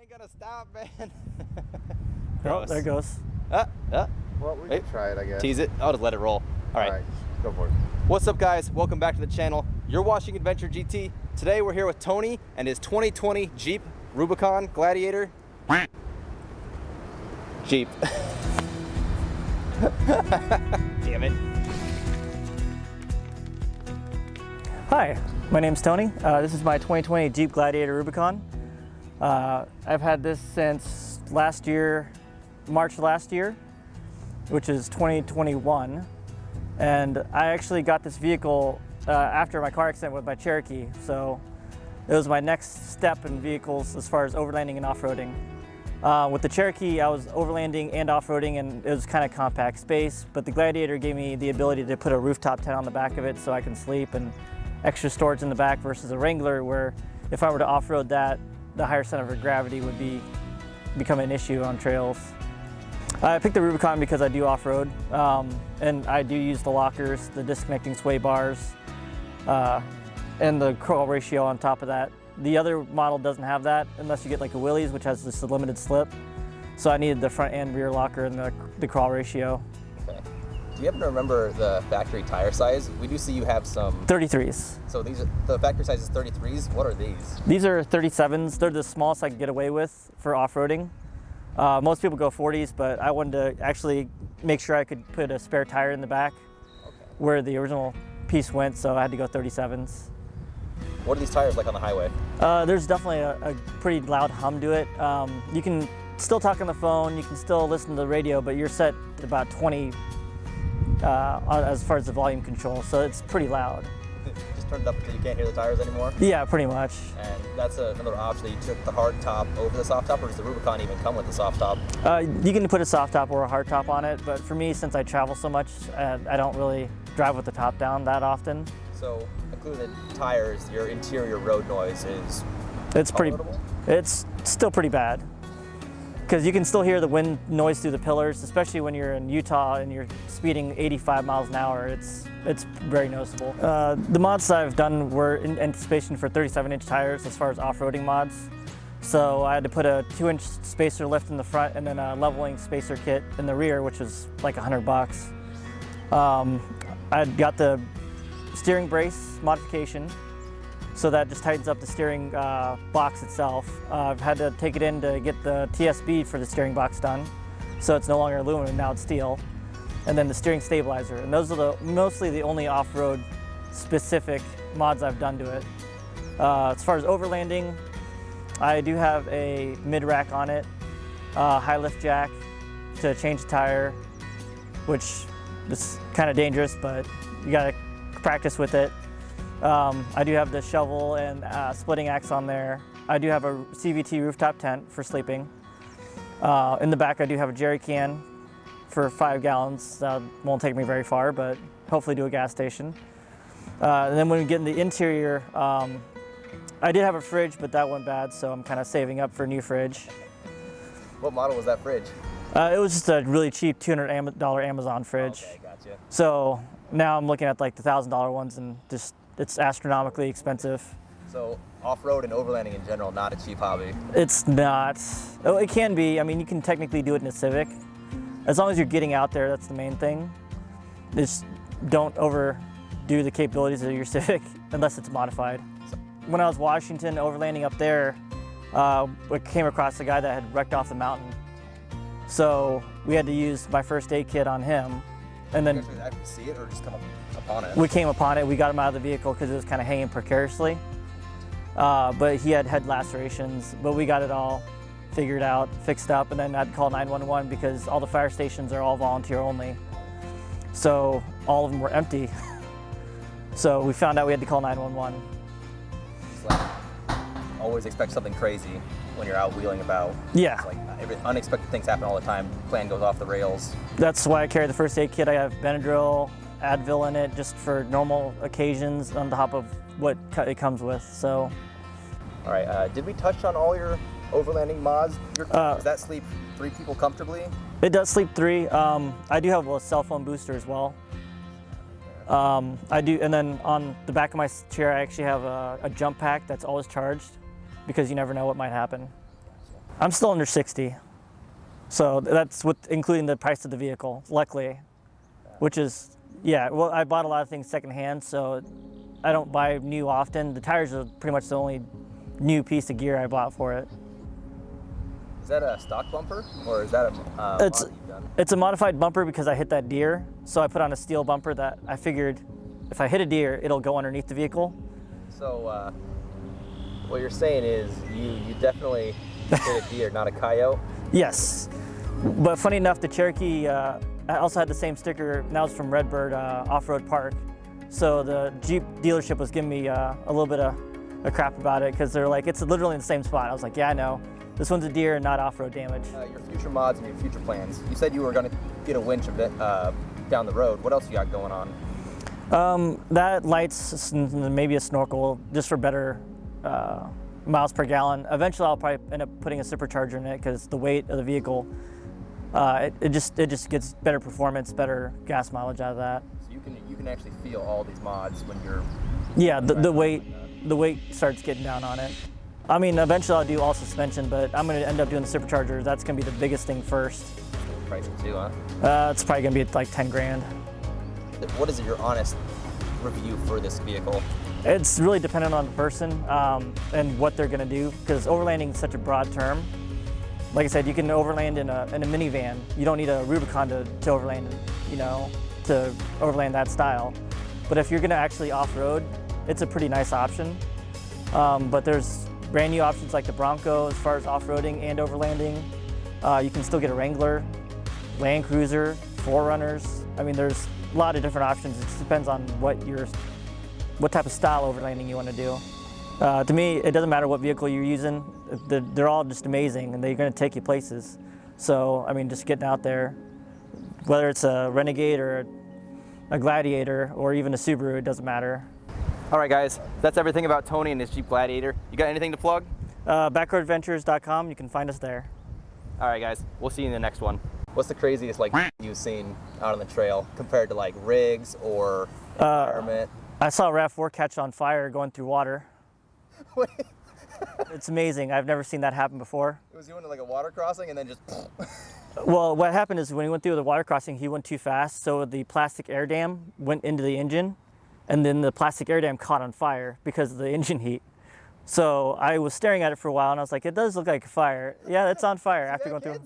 ain't gonna stop, man. Oh, there it goes. Well, we can try it, I guess. Tease it. I'll just let it roll. All right. Go for it. What's up, guys? Welcome back to the channel. You're watching Adventure GT. Today we're here with Tony and his 2020 Jeep Rubicon Gladiator. Jeep. Damn it. Hi, my name's Tony. This is my 2020 Jeep Gladiator Rubicon. I've had this since last year, March last year, which is 2021. And I actually got this vehicle after my car accident with my Cherokee. So it was my next step in vehicles as far as overlanding and off-roading. With the Cherokee, I was overlanding and off-roading, and it was kind of compact space, but the Gladiator gave me the ability to put a rooftop tent on the back of it so I can sleep, and extra storage in the back versus a Wrangler, where if I were to off-road that, the higher center of gravity would become an issue on trails. I picked the Rubicon because I do off-road, and I do use the lockers, the disconnecting sway bars, and the crawl ratio on top of that. The other model doesn't have that unless you get like a Willys, which has just a limited slip. So I needed the front and rear locker and the crawl ratio. Okay. Do you happen to remember the factory tire size? We do see you have some 33s. So these are the factory size is 33s. What are these? These are 37s. They're the smallest I could get away with for off-roading. Most people go 40s, but I wanted to actually make sure I could put a spare tire in the back where the original piece went, so I had to go 37s. What are these tires like on the highway? There's definitely a pretty loud hum to it. You can still talk on the phone, you can still listen to the radio, but you're set to about 20 as far as the volume control, so it's pretty loud. Just turn it up until you can't hear the tires anymore? Yeah, pretty much. And that's another option, that you took the hard top over the soft top, or does the Rubicon even come with the soft top? You can put a soft top or a hard top on it, but for me, since I travel so much, I don't really drive with the top down that often. So, including the tires, your interior road noise is It's still pretty bad, because you can still hear the wind noise through the pillars, especially when you're in Utah and you're speeding 85 miles an hour. It's very noticeable. The mods that I've done were in anticipation for 37-inch tires as far as off-roading mods. So I had to put a 2-inch spacer lift in the front and then a leveling spacer kit in the rear, which was like $100. I got the steering brace modification, so that just tightens up the steering box itself. I've had to take it in to get the TSB for the steering box done, so it's no longer aluminum, now it's steel. And then the steering stabilizer, and those are mostly the only off-road specific mods I've done to it. As far as overlanding, I do have a mid-rack on it, high lift jack to change the tire, which is kind of dangerous, but you gotta practice with it. I do have the shovel and splitting axe on there. I do have a CVT rooftop tent for sleeping. In the back I do have a jerry can for 5 gallons. That won't take me very far, but hopefully to a gas station. And then when we get in the interior, I did have a fridge, but that went bad, so I'm kind of saving up for a new fridge. What model was that fridge? It was just a really cheap $200 Amazon fridge. Okay, gotcha. So now I'm looking at like the $1,000 ones, and just it's astronomically expensive. So off-road and overlanding in general, not a cheap hobby. It's not. Oh, it can be. I mean, you can technically do it in a Civic. As long as you're getting out there, that's the main thing. Just don't overdo the capabilities of your Civic unless it's modified. When I was Washington overlanding up there, I came across a guy that had wrecked off the mountain. So we had to use my first aid kit on him. And then you guys actually see it or just come upon it? We came upon it. We got him out of the vehicle because it was kind of hanging precariously. But he had head lacerations, but we got it all figured out, fixed up, and then I'd call 911 because all the fire stations are all volunteer only. So all of them were empty. So we found out we had to call 911. It's like, always expect something crazy when you're out wheeling about. Yeah. It's like unexpected things happen all the time. Plan goes off the rails. That's why I carry the first aid kit. I have Benadryl, Advil in it, just for normal occasions on top of what it comes with. So. All right. Did we touch on all your overlanding mods? Does that sleep 3 people comfortably? It does sleep 3. I do have a cell phone booster as well. I do, and then on the back of my chair, I actually have a jump pack that's always charged, because you never know what might happen. I'm still under 60. So that's with including the price of the vehicle, luckily, which is, yeah, well, I bought a lot of things secondhand, so I don't buy new often. The tires are pretty much the only new piece of gear I bought for it. Is that a stock bumper, or is that a mod that you've done? It's a modified bumper because I hit that deer, so I put on a steel bumper that I figured if I hit a deer, it'll go underneath the vehicle. So what you're saying is you definitely hit a deer, not a coyote? Yes, but funny enough, the Cherokee I also had the same sticker, and that was from Redbird Off-Road Park. So the Jeep dealership was giving me a little bit of a crap about it because they're like, it's literally in the same spot. I was like, yeah, I know. This one's a deer and not off-road damage. Your future mods and your future plans. You said you were going to get a winch down the road. What else you got going on? That lights, maybe a snorkel, just for better miles per gallon. Eventually, I'll probably end up putting a supercharger in it because the weight of the vehicle, it just gets better performance, better gas mileage out of that. So you can actually feel all these mods when you're. Yeah, the weight starts getting down on it. I mean, eventually I'll do all suspension, but I'm going to end up doing the supercharger. That's going to be the biggest thing first. Price too, huh? It's probably going to be like 10 grand. What is your honest review for this vehicle? It's really dependent on the person and what they're going to do, because overlanding is such a broad term. Like I said, you can overland in a minivan. You don't need a Rubicon to overland, to overland that style. But if you're going to actually off-road, it's a pretty nice option. But there's brand new options like the Bronco as far as off-roading and overlanding. You can still get a Wrangler, Land Cruiser, 4Runners. I mean, there's a lot of different options. It just depends on what type of style overlanding you want to do. To me, it doesn't matter what vehicle you're using. They're all just amazing, and they're going to take you places. So, I mean, just getting out there, whether it's a Renegade or a Gladiator or even a Subaru, it doesn't matter. All right, guys, that's everything about Tony and his Jeep Gladiator. You got anything to plug? Backroadventures.com, you can find us there. All right, guys, we'll see you in the next one. What's the craziest you've seen out on the trail compared to rigs or environment? I saw a RAV4 catch on fire going through water. It's amazing. I've never seen that happen before. It was doing a water crossing and then just. Well, what happened is when he went through the water crossing, he went too fast, so the plastic air dam went into the engine. And then the plastic air dam caught on fire because of the engine heat. So I was staring at it for a while, and I was like, it does look like a fire. Yeah, it's on fire after going through.